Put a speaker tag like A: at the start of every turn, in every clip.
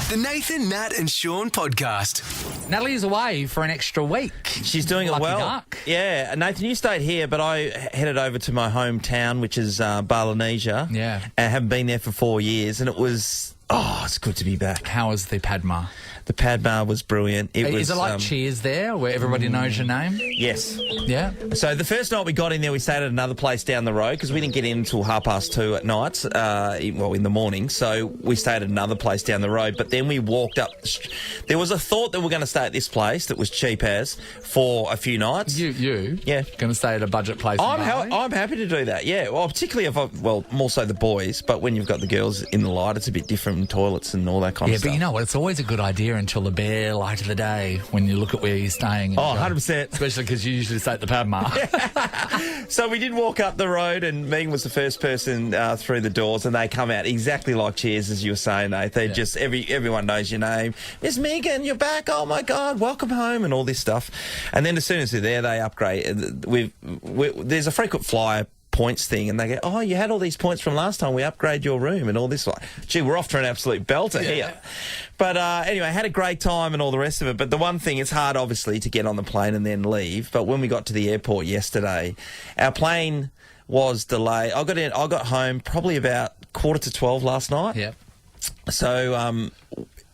A: The Nathan, Nat and Shaun podcast.
B: Natalie's away for an extra week.
C: She's doing it
B: Lucky
C: well.
B: duck.
C: Yeah. Nathan, you stayed here, but I headed over to my hometown, which is Balanesia.
B: Yeah.
C: And haven't been there for 4 years, and it was... Oh, it's good to be back.
B: How was the Padma?
C: The Padma was brilliant.
B: Is it like Cheers there, where everybody knows your name?
C: Yes.
B: Yeah.
C: So the first night we got in there, we stayed at another place down the road because we didn't get in until 2:30 at night, in the morning. So we stayed at another place down the road. But then we walked up. There was a thought that we're going to stay at this place that was cheap as for a few nights.
B: You?
C: Yeah.
B: Going to stay at a budget place in Bali?
C: I'm happy to do that, yeah. Well, particularly more so the boys, but when you've got the girls in the light, it's a bit different, and toilets and all that kind of stuff.
B: Yeah, but you know what? It's always a good idea until the bare light of the day when you look at where you're staying. And
C: 100%.
B: Especially because you usually stay at the Padma.
C: So we did walk up the road, and Megan was the first person through the doors, and they come out exactly like Cheers, as you were saying, Nate. They just, everyone knows your name. Miss Megan, you're back. Oh, my God, welcome home, and all this stuff. And then as soon as they're there, they upgrade. There's a frequent flyer points thing, and they go, oh, you had all these points from last time, we upgrade your room and all this. Like, gee, we're off to an absolute belter here. But anyway, had a great time and all the rest of it. But the one thing, it's hard obviously to get on the plane and then leave. But when we got to the airport yesterday, our plane was delayed. I got home probably about 11:45 last night.
B: Yeah.
C: So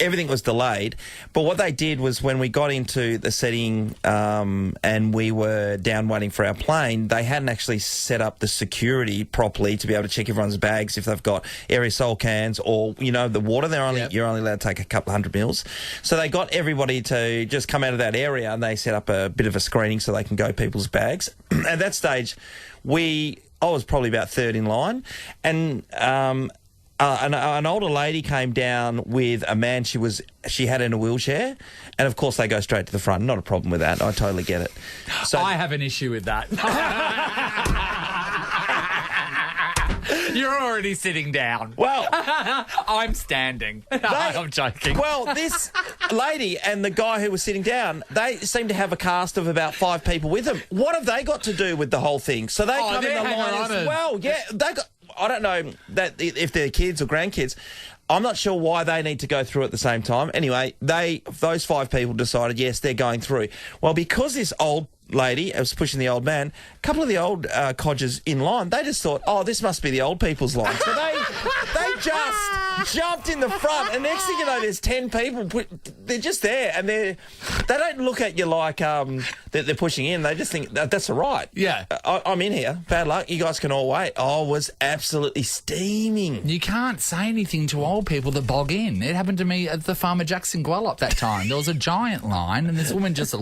C: everything was delayed. But what they did was when we got into the setting and we were down waiting for our plane, they hadn't actually set up the security properly to be able to check everyone's bags if they've got aerosol cans or, the water. You're only allowed to take a couple 100 mils. So they got everybody to just come out of that area, and they set up a bit of a screening so they can go people's bags. At that stage, I was probably about third in line, and an older lady came down with a man she had in a wheelchair, and of course they go straight to the front. Not a problem with that. I totally get it. So
B: I have an issue with that. You're already sitting down.
C: Well,
B: I'm standing. I'm joking.
C: Well, this lady and the guy who was sitting down, they seem to have a cast of about 5 people with them. What have they got to do with the whole thing? So they come in the line as well. Yeah, I don't know that if they're kids or grandkids. I'm not sure why they need to go through at the same time. Anyway, those 5 people decided, yes, they're going through. Well, because this old lady was pushing the old man, a couple of the old codgers in line, they just thought, oh, this must be the old people's line. So they just jumped in the front, and next thing you know, there's 10 people. They're just there, and they don't look at you like they're pushing in. They just think that's all right.
B: Yeah.
C: I'm in here. Bad luck. You guys can all wait. I was absolutely steaming.
B: You can't say anything to old people that bog in. It happened to me at the Farmer Jackson Gwelup that time. There was a giant line, and this woman just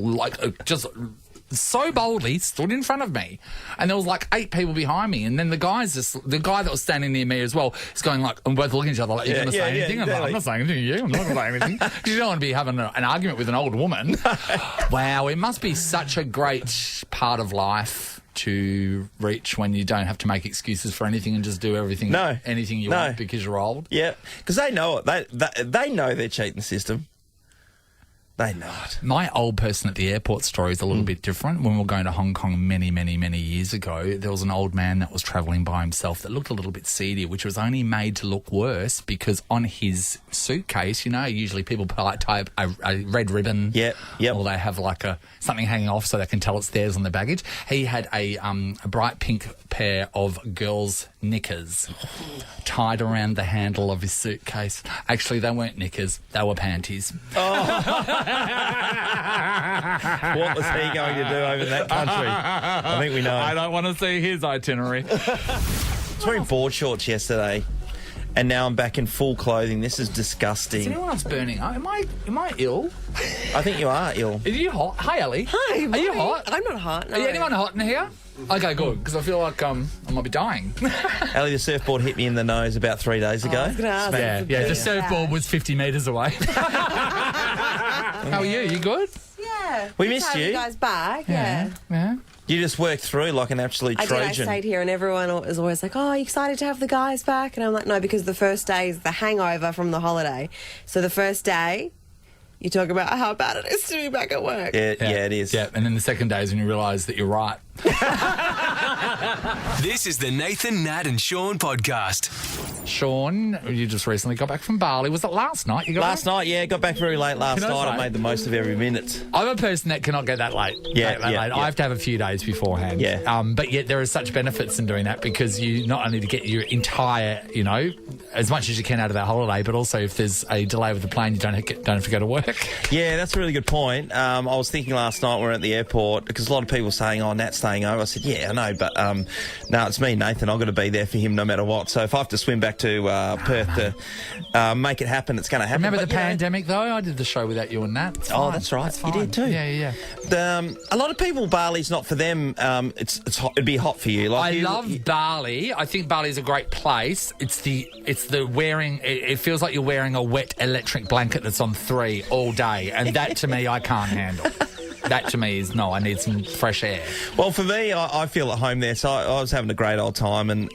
B: so boldly stood in front of me, and there was like 8 people behind me, and then the guy that was standing near me as well is going like, I'm both looking at each other like, you're going to say anything?
C: Exactly.
B: I'm not saying anything to you. I'm not going to say anything. Because you don't want to be having an argument with an old woman. Wow, it must be such a great part of life to reach when you don't have to make excuses for anything and just do anything you want because you're old.
C: Yeah, because they know it. They know they're cheating the system. They know it.
B: My old person at the airport story is a little bit different. When we were going to Hong Kong many, many, many years ago, there was an old man that was travelling by himself that looked a little bit seedy, which was only made to look worse because on his suitcase, usually people tie a red ribbon.
C: Yep.
B: Or they have like something hanging off so they can tell it's theirs on the baggage. He had a bright pink pair of girls' knickers tied around the handle of his suitcase. Actually, they weren't knickers. They were panties.
C: Oh. What was he going to do over in that country? I think we know.
B: I don't want to see his itinerary.
C: I was wearing board shorts yesterday, and now I'm back in full clothing. This is disgusting.
B: Is anyone else burning up? Am I ill?
C: I think you are ill.
B: Are you hot? Hi, Ellie.
D: Hi.
B: Are you hot?
D: I'm not hot. No.
B: Are anyone hot in here? Okay, good, because I feel like I might be dying.
C: Ellie, the surfboard hit me in the nose about 3 days ago.
D: I was going to ask.
B: Yeah, the surfboard was 50 metres away. How are you? You good?
D: Yeah.
C: We missed you.
D: You guys back. Yeah.
C: You just worked through like an absolute Trojan.
D: I stayed here, and everyone is always like, oh, are you excited to have the guys back? And I'm like, no, because the first day is the hangover from the holiday. So the first day, you talk about how bad it is to be back at work.
C: Yeah, it is.
B: Yeah, and then the second day is when you realise that you're right.
A: This is the Nathan, Nat and Shaun podcast.
B: Sean, you just recently got back from Bali. Was it last night you got
C: Last
B: back?
C: night, yeah, got back very late last
B: Can I
C: night. I
B: say-
C: made the most of every minute.
B: I'm a person that cannot get that late.
C: Yeah,
B: That
C: yeah,
B: late.
C: yeah.
B: I have to have a few days beforehand.
C: Yeah.
B: But yet there are such benefits in doing that because you not only to get your entire, as much as you can out of that holiday, but also if there's a delay with the plane, you don't have to go to work.
C: Yeah, that's a really good point. I was thinking last night we were at the airport because a lot of people were saying, "Oh, Nat's staying over." I said, "Yeah, I know, but no, it's me, Nathan. I've got to be there for him no matter what. So if I have to swim back to Perth to make it happen, it's going to happen."
B: Remember
C: But,
B: the pandemic though? I did the show without you and Nat. It's
C: Oh,
B: fine.
C: that's right.
B: It's
C: You
B: fine.
C: did too.
B: Yeah.
C: A lot of people, Bali's not for them. It's hot. It'd be hot for you.
B: I love Bali. I think Bali is a great place. It's the wearing. It feels like you're wearing a wet electric blanket that's on 3 all day, and that to me I can't handle. That to me is no. I need some fresh air.
C: Well, for me, I feel at home there. So I was having a great old time, and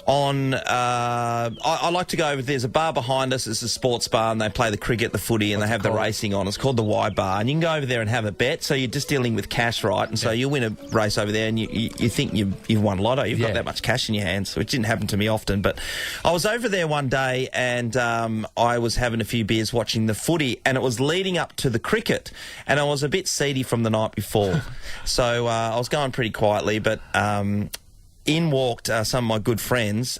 C: I like to go over. There's a bar behind us. It's a sports bar, and they play the cricket, the footy, and they have the racing on. It's called the Y Bar, and you can go over there and have a bet. So you're just dealing with cash, right? And so you win a race over there, and you think you've won lotto. You've got that much cash in your hands, which didn't happen to me often. But I was over there one day, and I was having a few beers watching the footy, and it was leading up to the cricket, and I was a bit seedy from the night before, so I was going pretty quietly, but. In walked some of my good friends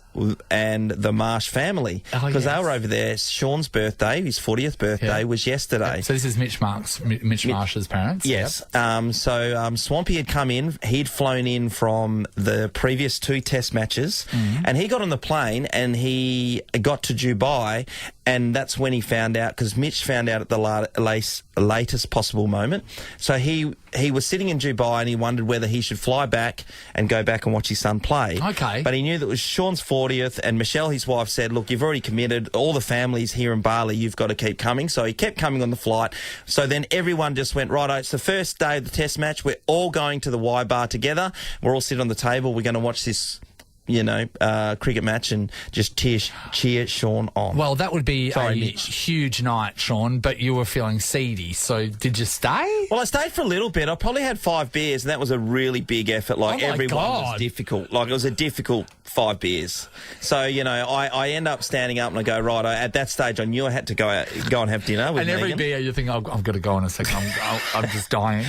C: and the Marsh family because they were over there. Sean's birthday, his 40th birthday, was yesterday.
B: So this is Mitch Marsh's parents.
C: Yes.
B: Yep.
C: So Swampy had come in. He'd flown in from the previous 2 test matches, and he got on the plane and he got to Dubai, and that's when he found out, because Mitch found out at the latest possible moment. So he was sitting in Dubai and he wondered whether he should fly back and go back and watch his son play.
B: Okay.
C: But he knew that it was Sean's 40th, and Michelle, his wife, said, "Look, you've already committed. All the families here in Bali, you've got to keep coming." So he kept coming on the flight. So then everyone just went, "Righto, it's the first day of the test match. We're all going to the Y Bar together. We're all sitting on the table. We're going to watch this cricket match and just cheer Sean on."
B: Well, that would be
C: Sorry,
B: a
C: Mitch.
B: huge night, Sean, but you were feeling seedy. So did you stay?
C: Well, I stayed for a little bit. I probably had 5 beers, and that was a really big effort.
B: Oh my
C: Everyone was
B: God.
C: difficult. It was a difficult 5 beers. So, I end up standing up and I go, right, at that stage I knew I had to go and have dinner with
B: And every
C: Megan.
B: beer you think, I've got to go in a second. I'm just dying.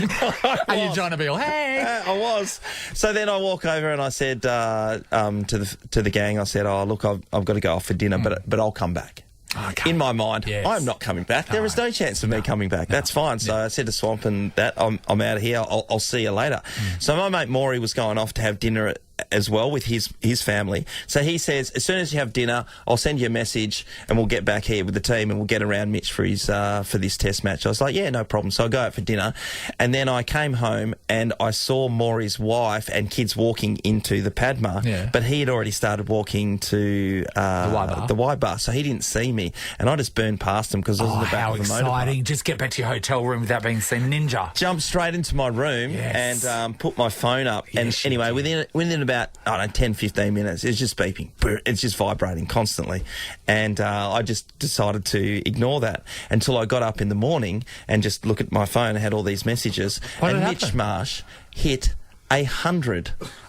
B: Are you trying to be all, hey?
C: I was. So then I walk over and I said to the gang, I said, "Oh, look, I've got to go off for dinner, but I'll come back."
B: Okay.
C: In my mind,
B: Yes.
C: I'm not coming back. There is no chance of me coming back. That's fine. So I said to Swamp and that I'm out of here. I'll see you later. So my mate Maury was going off to have dinner as well with his family. So he says, "As soon as you have dinner, I'll send you a message and we'll get back here with the team and we'll get around Mitch for his for this test match." I was like, "Yeah, no problem." So I go out for dinner, and then I came home and I saw Maury's wife and kids walking into the Padma, but he had already started walking to the Y Bar, so he didn't see me, and I just burned past him because I was in the back
B: how
C: of the
B: exciting. Just get back to your hotel room without being seen. Ninja.
C: Jumped straight into my room and put my phone up. And anyway, within about, 10, 15 minutes, it's just beeping. It's just vibrating constantly. And I just decided to ignore that until I got up in the morning and just look at my phone and had all these messages.
B: What
C: and
B: had
C: Mitch
B: happened?
C: Marsh hit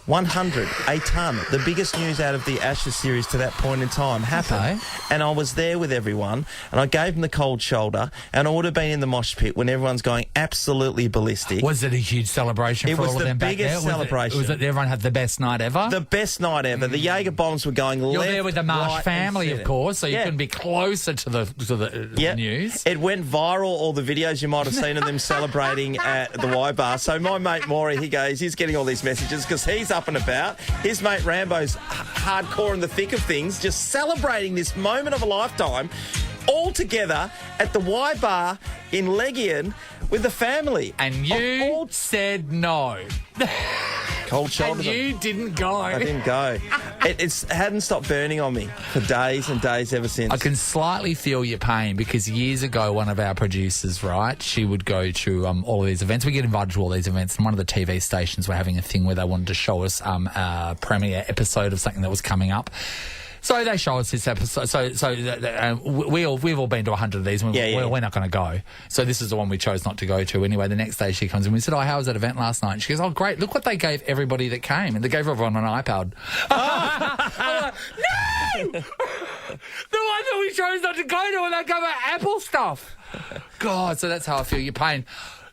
C: 100, a ton. The biggest news out of the Ashes series to that point in time happened.
B: Okay.
C: And I was there with everyone, and I gave him the cold shoulder, and I would have been in the mosh pit when everyone's going absolutely ballistic.
B: Was it a huge celebration
C: It
B: for
C: was
B: all of
C: the
B: them back there?
C: biggest celebration.
B: Was it everyone had the best night ever?
C: The best night ever. The Jaeger bombs were going
B: You're
C: left,
B: there with the Marsh
C: right,
B: family,
C: and
B: of course, so you
C: Yeah.
B: couldn't be closer to the news.
C: It went viral, all the videos you might have seen of them celebrating at the Y Bar. So my mate Maury, he's getting all these messages because he's up and about. His mate Rambo's hardcore in the thick of things, just celebrating this moment of a lifetime, all together at the Y Bar in Legian with the family.
B: And you said no.
C: Cold shoulder.
B: And you didn't go.
C: I didn't go. It hadn't stopped burning on me for days and days ever since.
B: I can slightly feel your pain because years ago, one of our producers, right, she would go to all of these events. We get invited to all these events, and one of the TV stations were having a thing where they wanted to show us a premiere episode of something that was coming up. So they show us this episode. We've all been to 100 of these. And we're not going to go. So this is the one we chose not to go to. Anyway, the next day she comes in. We said, how was that event last night? And she goes, great. Look what they gave everybody that came. And they gave everyone an iPad. I'm like, no! The one that we chose not to go to, and they gave us Apple stuff. God, so that's how I feel your pain.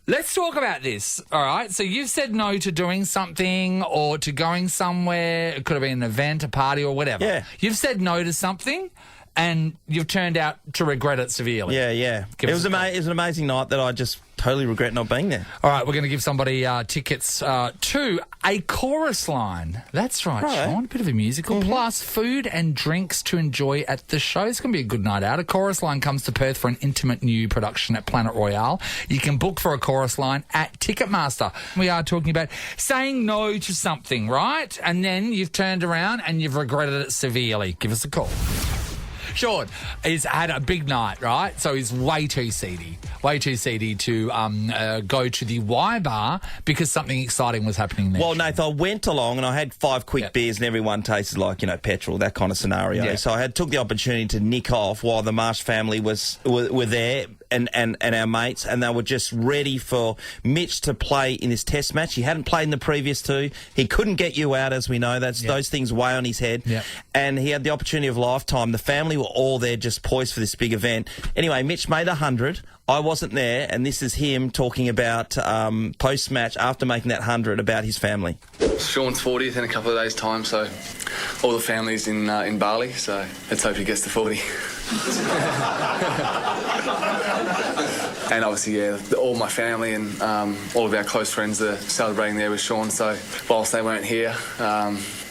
B: Let's talk about this, all right? So you've said no to doing something or to going somewhere. It could have been an event, a party, or whatever.
C: Yeah.
B: You've said no to something, and you've turned out to regret it severely.
C: Yeah. It was an amazing night that I just totally regret not being there.
B: All right, we're going to give somebody tickets to a chorus line. That's right, Sean. A bit of a musical. Plus food and drinks to enjoy at the show. It's going to be a good night out. A chorus line comes to Perth for an intimate new production at Planet Royale. You can book for a chorus line at Ticketmaster. We are talking about saying no to something, right? And then you've turned around and you've regretted it severely. Give us a call. Sean has had a big night, right? So he's way too seedy to go to the Y Bar because something exciting was happening there.
C: Well, Nathan, I went along and I had 5 quick beers and everyone tasted like, petrol, that kind of scenario.
B: Yeah.
C: So I took the opportunity to nick off while the Marsh family were there and our mates, and they were just ready for Mitch to play in this test match. He hadn't played in the previous 2. He couldn't get you out, as we know. Those things weigh on his head.
B: Yep. And
C: he had the opportunity of a lifetime. The family were all there just poised for this big event. Anyway, Mitch made 100. I wasn't there, and this is him talking about post-match, after making that 100, about his family.
E: Sean's 40th in a couple of days' time, so all the family's in Bali, so let's hope he gets to 40. And obviously, all my family and all of our close friends are celebrating there with Sean, so whilst they weren't here,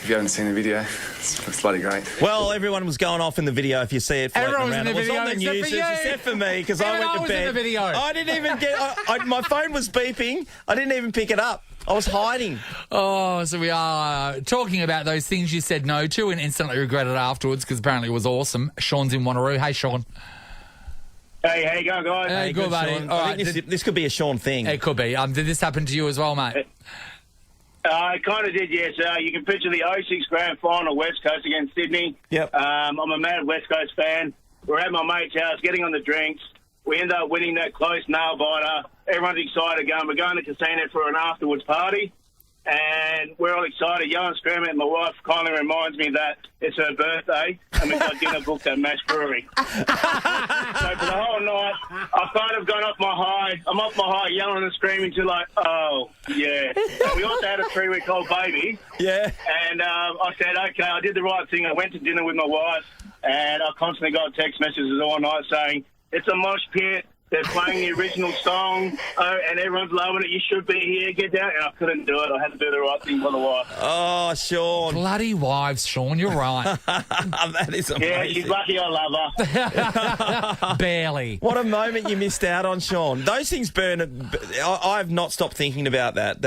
E: if you haven't seen the video, it's bloody great.
C: Well, everyone was going off in the video. If you see it floating
B: Everyone was
C: around,
B: in the
C: it was
B: video
C: on the news except for me because I went to bed.
B: In the video.
C: I didn't even get. My phone was beeping. I didn't even pick it up. I was hiding.
B: Oh, so we are talking about those things you said no to and instantly regretted afterwards because apparently it was awesome. Sean's in Wanneroo. Hey, Sean.
F: Hey, how you going, guys?
B: Hey, good, buddy.
C: Sean.
B: All
C: I
B: right,
C: think this could be a Sean thing.
B: It could be. Did this happen to you as well, mate?
F: I kind of did, yes. You can picture the 06 Grand Final, West Coast against Sydney.
C: Yep.
F: I'm a mad West Coast fan. We're at my mate's house, getting on the drinks. We end up winning that close nail biter. Everyone's excited going. We're going to casino for an afterwards party. And we're all excited, yelling, screaming. My wife kindly reminds me that it's her birthday and we've got dinner booked at Mash Brewery. So for the whole night, I've kind of gone off my high. I'm off my high, yelling and screaming to oh, yeah. So we also had a 3-week-old baby.
C: Yeah.
F: And I said, okay, I did the right thing. I went to dinner with my wife and I constantly got text messages all night saying, it's a mosh pit. They're playing the original song, and everyone's loving it. You should be here. Get down. And I couldn't do it. I had to do the right thing for the wife.
C: Oh, Sean.
B: Bloody wives, Sean. You're right.
C: That is amazing.
F: Yeah, she's lucky I love her.
B: Barely.
C: What a moment you missed out on, Sean. Those things burn. I've not stopped thinking about that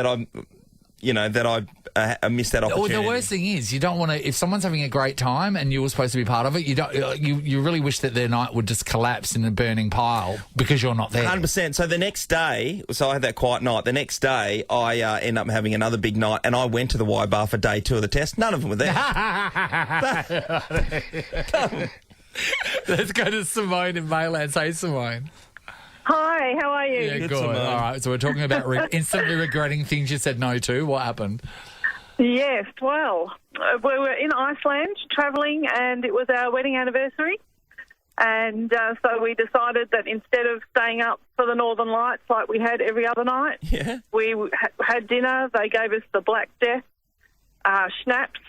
C: I missed that opportunity.
B: Well, the worst thing is you don't want to. If someone's having a great time and you were supposed to be part of it, you don't. You really wish that their night would just collapse in a burning pile because you're not there.
C: 100%. So the next day, I had that quiet night. The next day, I end up having another big night, and I went to the Y Bar for day 2 of the test. None of them were there.
B: Let's go to Simone in Maylands. Hey, Simone.
G: Hi, how are you?
B: Yeah, good.
C: Simone.
B: All right, so we're talking about instantly regretting things you said no to. What happened?
G: Yes, well, we were in Iceland travelling and it was our wedding anniversary. And so we decided that instead of staying up for the Northern Lights like we had every other night, we had dinner. They gave us the Black Death schnapps.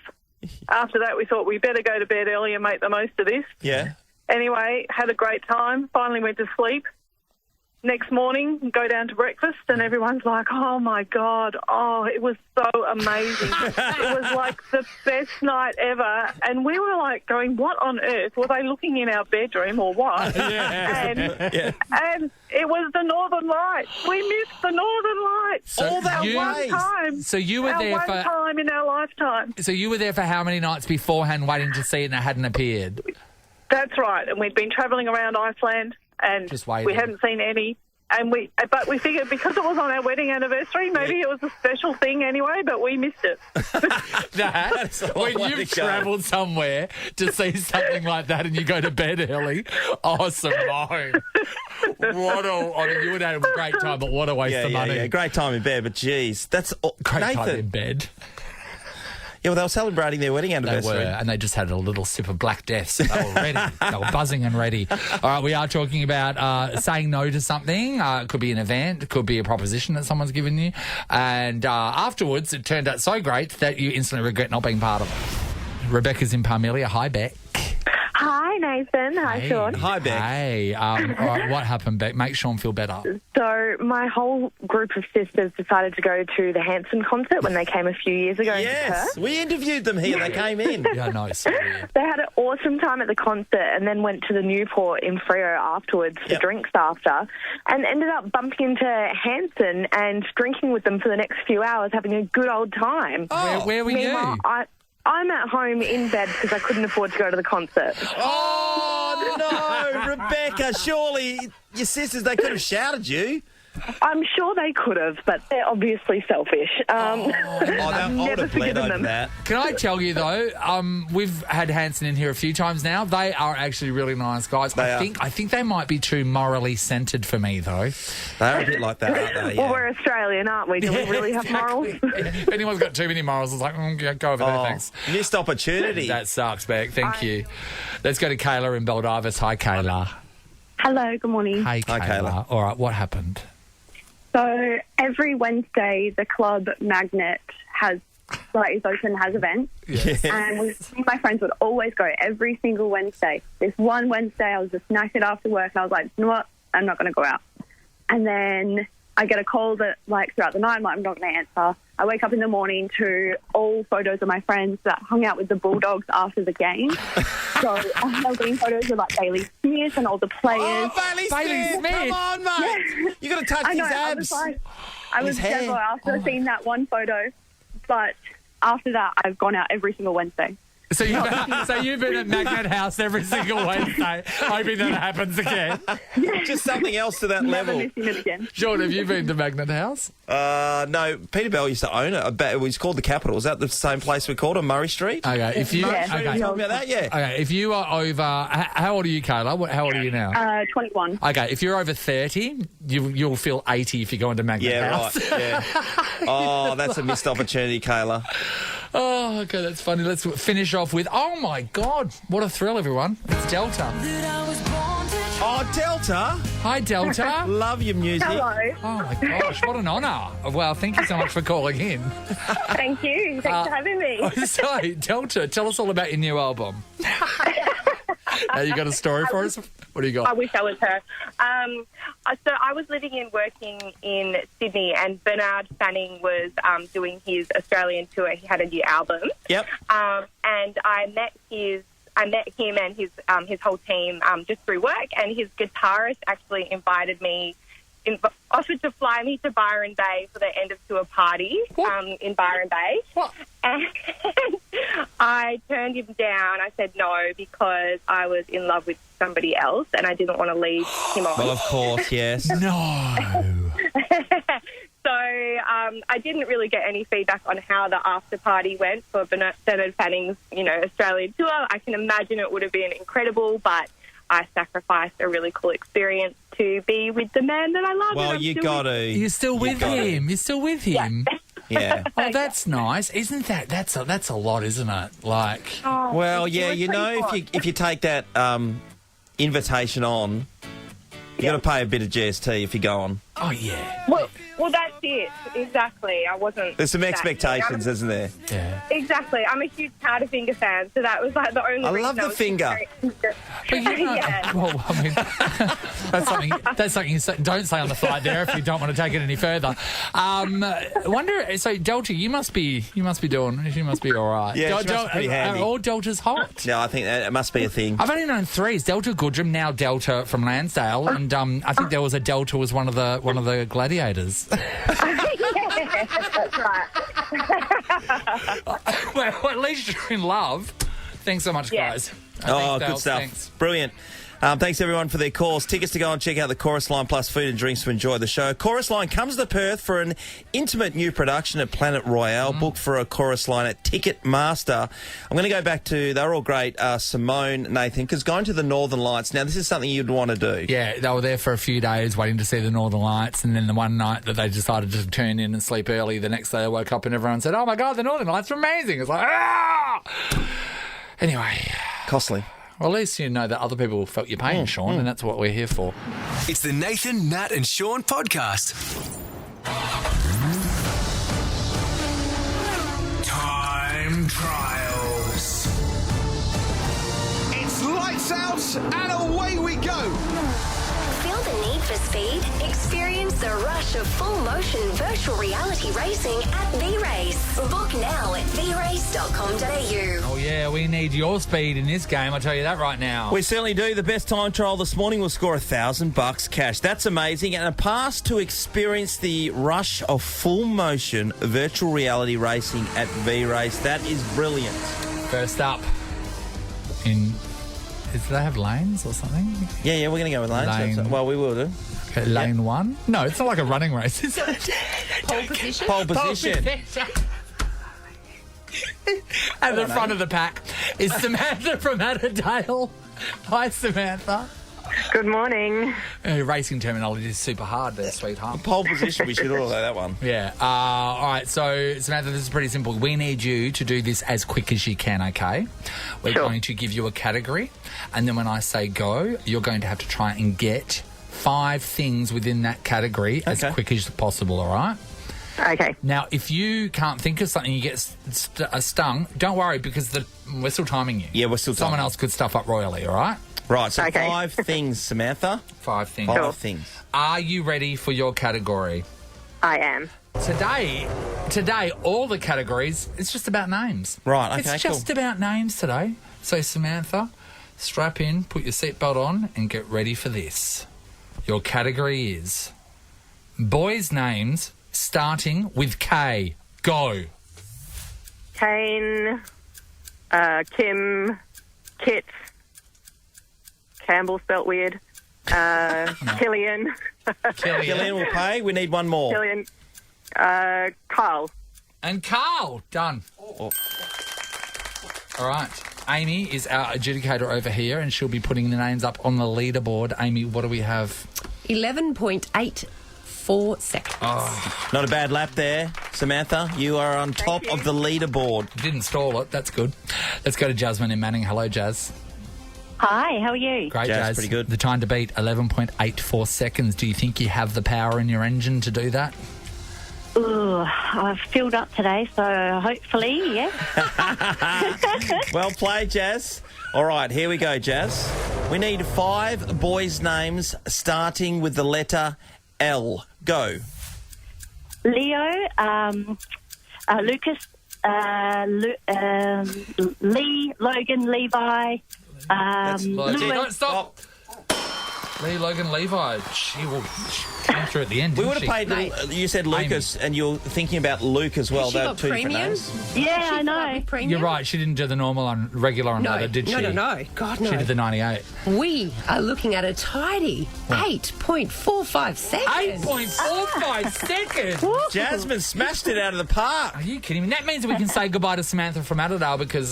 G: After that, we thought we better go to bed early and make the most of this.
C: Yeah.
G: Anyway, had a great time, finally went to sleep. Next morning, go down to breakfast, and everyone's like, oh, my God, it was so amazing. It was like the best night ever. And we were like going, what on earth? Were they looking in our bedroom or what? And it was the Northern Lights. We missed the Northern Lights.
B: So
G: one time.
B: So you were there
G: one time in our lifetime.
B: So you were there for how many nights beforehand waiting to see it and it hadn't appeared?
G: That's right. And we'd been travelling around Iceland and
B: Just waiting.
G: we hadn't seen any. but we figured because it was on our wedding anniversary, maybe it was a special thing anyway, but we missed it.
B: That, when you've travelled somewhere to see something like that and you go to bed early, Simone. I mean, you would have a great time, but what a waste of money.
C: Yeah, great time in bed, but geez, that's
B: Great
C: Nathan.
B: time in bed.
C: Yeah, well, they were celebrating their wedding
B: They
C: anniversary.
B: were, and they just had a little sip of Black Death, so they were ready. They were buzzing and ready. All right, we are talking about saying no to something. It could be an event, it could be a proposition that someone's given you, and afterwards it turned out so great that you instantly regret not being part of it. Rebecca's in Parmelia. Hi, Beck.
H: Hi, Nathan. Hi, Sean.
C: Hi, Beck.
B: Hey, all right, what happened, Beck? Make Sean feel better.
H: So my whole group of sisters decided to go to the Hanson concert when they came a few years ago into
C: Yes,
H: Perth.
C: we interviewed them here. They came in.
B: Yeah, no, so weird.
H: They had an awesome time at the concert and then went to the Newport in Freo afterwards for drinks after, and ended up bumping into Hanson and drinking with them for the next few hours, having a good old time.
B: Where were
H: Meanwhile,
B: you?
H: I'm at home in bed because I couldn't afford to go to the concert.
C: Oh, no, Rebecca, surely your sisters, they could have shouted you.
H: I'm sure they could have, but they're obviously selfish.
C: I would
H: never
C: have bled
H: forgiven
C: over
H: them.
C: that.
B: Can I tell you though? We've had Hanson in here a few times now. They are actually really nice guys.
C: They
B: I
C: are.
B: think they might be too morally centred for me though.
C: They are a bit like that, aren't they?
H: Well, we're Australian, aren't we? Do we really have morals?
B: If anyone's got too many morals, it's like, yeah, go over there, thanks.
C: Missed opportunity.
B: That sucks, Beck. Thank you. Let's go to Kayla in Baldivis. Hi, Kayla.
I: Hello, good morning.
B: Hey,
C: Hi, Kayla.
B: All right, what happened?
I: So every Wednesday, the club Magnet is open, has events.
B: Yes.
I: And me and my friends would always go every single Wednesday. This one Wednesday, I was just knackered after work, and I was like, you know what, I'm not going to go out. And then I get a call that, throughout the night, I'm not going to answer. I wake up in the morning to all photos of my friends that hung out with the Bulldogs after the game. So I'm getting photos of, Bailey Smith and all the players.
C: Oh, Bailey Smith! Come on, mate! You got to touch
I: I know,
C: his abs.
I: I was
C: His hair.
I: devil after seeing that one photo. But after that, I've gone out every single Wednesday.
B: So you've been at Magnet House every single Wednesday, hoping that happens again.
C: Just something else to that
I: Never
C: level.
I: missing it again.
B: Sean, have you been to Magnet House?
C: No, Peter Bell used to own it. It was called the Capitol. Is that the same place we called it, Murray Street?
B: Okay, if you
I: Yeah.
B: okay,
C: Talking about that, yeah.
B: okay, if you are over, how old are you, Kayla? How old are you now?
I: 21.
B: Okay, if you're over 30, you'll feel 80 if you go into Magnet
C: Yeah,
B: House.
C: right. Yeah. Oh, that's a missed opportunity, Kayla.
B: Oh, okay, that's funny. Let's finish off with, oh my God, what a thrill, everyone. It's Delta.
C: Oh, Delta.
B: Hi, Delta.
C: Love your music.
I: Hello.
B: Oh my gosh, what an honour. Well, thank you so much for calling in.
I: Thank you. Thanks for having me.
B: So, Delta, tell us all about your new album. Now you got a story for us? What do you got?
J: I wish I was her. So I was living and working in Sydney, and Bernard Fanning was doing his Australian tour. He had a new album.
C: Yep.
J: And I met him and his whole team just through work, and his guitarist actually offered to fly me to Byron Bay for the end of tour party in Byron Bay.
B: What?
J: And I turned him down. I said no because I was in love with somebody else and I didn't want to leave him on.
C: Well, of course, yes.
B: No.
J: So I didn't really get any feedback on how the after party went for Bernard Fanning's, Australian tour. I can imagine it would have been incredible, but I sacrificed a really cool experience to be with the man that I love.
C: Well, you got to.
B: You're still with him. You're still with him.
C: Yeah.
B: Oh, that's nice. Isn't that's a lot, isn't it? Like,
C: Well, yeah, if you take that invitation on, you got to pay a bit of GST if you go on.
B: oh yeah.
J: Well, that's it. Exactly. I wasn't.
C: There's some
J: that
C: expectations, isn't there?
B: Yeah.
J: Exactly. I'm a huge Powderfinger fan, so that was the only
C: I
J: reason
C: love the
J: was
C: finger.
B: But
J: yeah.
B: well, I mean, that's something you don't say on the flight there if you don't want to take it any further. Wonder. So Delta, you must be all right.
C: Yeah, she must be pretty handy.
B: All Delta's hot.
C: No, I think that it must be a thing.
B: I've only known threes: Delta Goodrum, now Delta from Lansdale, and I think there was a Delta was one of the gladiators.
J: Yeah, that's right.
B: Well, at least you're in love. Thanks so much,
J: Yeah.
B: guys.
C: Oh,
B: Thanks,
C: good stuff.
B: Thanks.
C: Brilliant. Thanks, everyone, for their calls. Tickets to go and check out the Chorus Line plus food and drinks to enjoy the show. Chorus Line comes to Perth for an intimate new production at Planet Royale. Book for a Chorus Line at Ticketmaster. I'm going to go back to, they were all great, Simone, Nathan, because going to the Northern Lights, now this is something you'd want to do.
B: Yeah, they were there for a few days waiting to see the Northern Lights, and then the one night that they decided to turn in and sleep early, the next day they woke up and everyone said, oh my God, the Northern Lights are amazing. It's like, Anyway.
C: Costly.
B: Well, at least you know that other people felt your pain, Sean, and that's what we're here for.
A: It's the Nathan, Nat and Shaun podcast. Time trials.
K: It's lights out and away we go.
L: Feel the need for speed? Experience the rush of full motion virtual reality racing at V-Race. Book now at vrace.com.au.
B: Oh, yeah, we need your speed in this game, I'll tell you that right now.
C: We certainly do. The best time trial this morning will score $1,000 cash. That's amazing. And a pass to experience the rush of full motion virtual reality racing at V-Race. That is brilliant.
B: First up, do they have lanes or something?
C: Yeah, we're going to go with lanes. Well, we will do.
B: Okay, lane one? No, it's not like a running race, is it?
D: Pole position?
C: Pole position.
B: At the front of the pack is Samantha from Atterdale. Hi, Samantha.
M: Good morning.
B: Racing terminology is super hard there, sweetheart.
C: Pole position, we should all know that one.
B: Yeah. All right, so, Samantha, this is pretty simple. We need you to do this as quick as you can, okay? We're going to give you a category, and then when I say go, you're going to have to try and get 5 things within that category as quick as possible, all right?
M: Okay.
B: Now, if you can't think of something, you get stung, don't worry, because we're still timing you.
C: Yeah, we're still timing.
B: Someone else could stuff up royally, all right?
C: Right, so 5 things, Samantha.
B: 5 things.
C: 5 things.
B: Are you ready for your category?
M: I am.
B: Today, all the categories, it's just about names.
C: Right, okay,
B: It's just about names today. So, Samantha, strap in, put your seatbelt on, and get ready for this. Your category is boys' names starting with K. Go.
M: Kane, Kim, Kit, Campbell spelt weird, Killian.
C: Killian will pay. We need one more.
M: Killian, Carl.
B: And Carl. Done.
C: Oh.
B: All right. Amy is our adjudicator over here, and she'll be putting the names up on the leaderboard. Amy, what do we have?
D: 11.84 seconds.
C: Oh. Not a bad lap there, Samantha. You are on top of the leaderboard.
B: Didn't stall it. That's good. Let's go to Jasmine in Manning. Hello, Jazz.
N: Hi, how are you?
B: Great,
C: Jazz. Pretty good.
B: The time to beat, 11.84 seconds. Do you think you have the power in your engine to do that?
N: Ooh, I've filled up today, so hopefully, yeah.
C: Well played, Jazz. All right, here we go, Jazz. We need 5 boys' names starting with the letter L. Go.
N: Leo, Lucas, Lee, Logan, Levi, Lewis.
B: Stop. Lee, Logan, Levi. She will come through at the end.
C: We would have paid. You said Lucas, and you're thinking about Luke as well. They're 2 different names.
N: Yeah, I know.
B: You're right. She didn't do the normal on regular on leather, did she?
D: No. God, no.
B: She did the 98.
D: We are looking at a tidy 8.45 seconds.
B: 8.45 seconds.
C: Jasmine smashed it out of the park.
B: Are you kidding me? That means we can say goodbye to Samantha from Atterdale because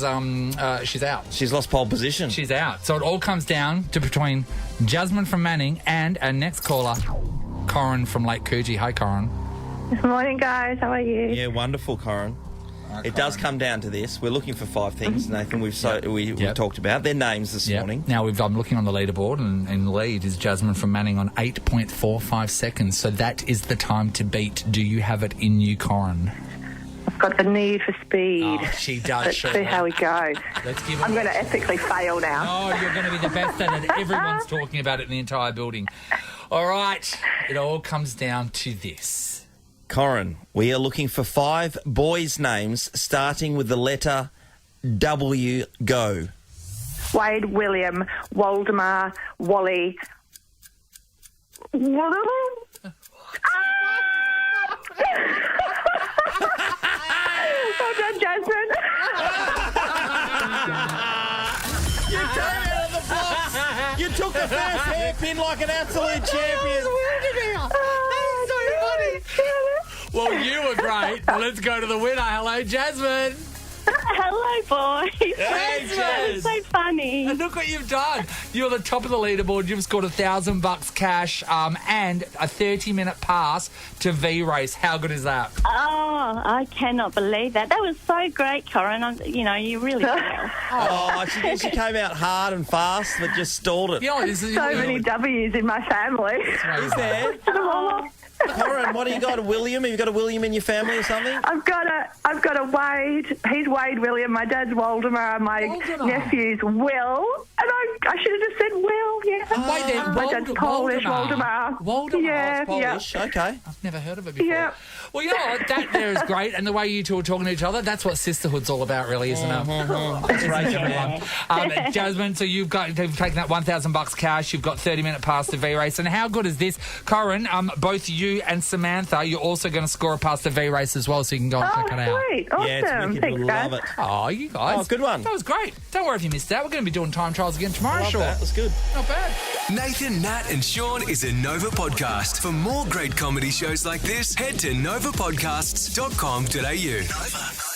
B: she's out.
C: She's lost pole position.
B: She's out. So it all comes down to between Jasmine from Manning and our next caller, Corin from Lake Coogee. Hi, Corin.
M: Good morning, guys. How are you?
C: Yeah, wonderful, Corin. It does come down to this. We're looking for 5 things, Nathan. We've talked about their names this morning.
B: Now I'm looking on the leaderboard, and in lead is Jasmine from Manning on 8.45 seconds. So that is the time to beat. Do you have it in you, Corin?
M: I've got the need for speed.
B: Oh, she does.
M: Let's see how we go.
B: Let's give it.
M: I'm going to ethically fail now.
B: Oh, you're going to be the best at it. Everyone's talking about it in the entire building. All right. It all comes down to this.
C: Corin, we are looking for 5 boys' names starting with the letter W. Go.
M: Wade, William, Waldemar, Wally. Well done, Jasmine.
C: You came out of the box. You took the the first hairpin like an absolute champion.
B: Well, you were great. Now let's go to the winner. Hello, Jasmine.
N: Hello, boys.
B: Hey, Jazz.
N: So funny.
B: And look what you've done. You're the top of the leaderboard. You've scored $1,000 cash and a 30-minute pass to V-Race. How good is that?
N: Oh, I cannot believe that. That was so great, Corinne. You really did.
C: Oh, she came out hard and fast, but just stalled it.
B: You know, this is
I: So many W's in my family.
C: Is there? Corinne, what do you got? A William? Have you got a William in your family or something?
I: I've got a Wade. He's Wade William. My dad's Waldemar. My nephew's Will. And I should have just said Will. Yeah.
B: Wait, then,
I: my dad's Polish. Waldemar.
B: Waldemar.
I: Yeah.
C: Polish.
I: Yeah.
C: Okay.
B: I've never heard of it before.
I: Yeah.
B: Well, you know what? That there is great. And the way you two are talking to each other, that's what sisterhood's all about, really, isn't it?
C: That's right, everyone.
B: Jasmine, so you've taken that $1,000 cash. You've got 30-minute pass to V-Race. And how good is this? Corinne, both you and Samantha, you're also going to score a pass to V-Race as well, so you can go and check it out.
I: Sweet. Awesome.
C: Yeah, it's wicked.
I: Thanks,
C: You'll
I: guys.
C: love it.
B: Oh, you guys.
C: Oh, good one.
B: That was great. Don't worry if you missed that. We're going to be doing time trials again tomorrow,
C: Love
B: sure.
C: that. That's good.
B: Not bad.
A: Nathan, Nat and Sean is a Nova podcast. For more great comedy shows like this, head to novapodcasts.com.au. Nova.